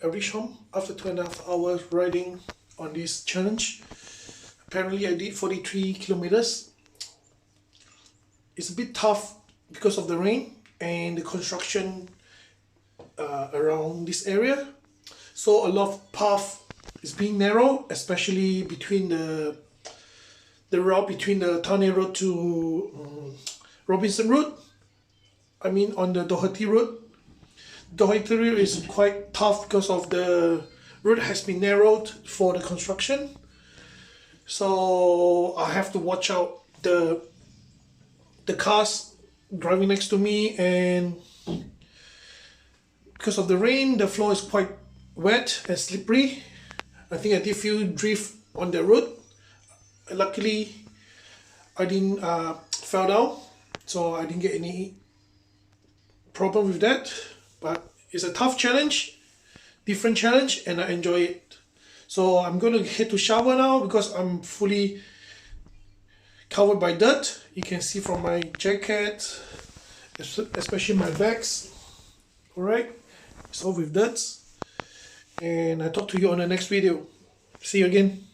reached home after 2.5 hours riding on this challenge. Apparently I did 43 kilometers. It's a bit tough because of the rain and the construction around this area. So a lot of path is being narrow, especially between the route between the Tane Road to Robinson Road. I mean on the Doherty Road. Doherty Road is quite tough because of the road has been narrowed for the construction. So I have to watch out the cars driving next to me, and because of the rain the floor is quite wet and slippery. I think I did feel drift on the road. Luckily I didn't fall down, so I didn't get any problem with that. But it's a tough challenge, different challenge, and I enjoy it. So I'm going to head to shower now because I'm fully covered by dirt. You can see from my jacket, especially my bags. Alright, it's all with dirt. And I talk to you on the next video. See you again.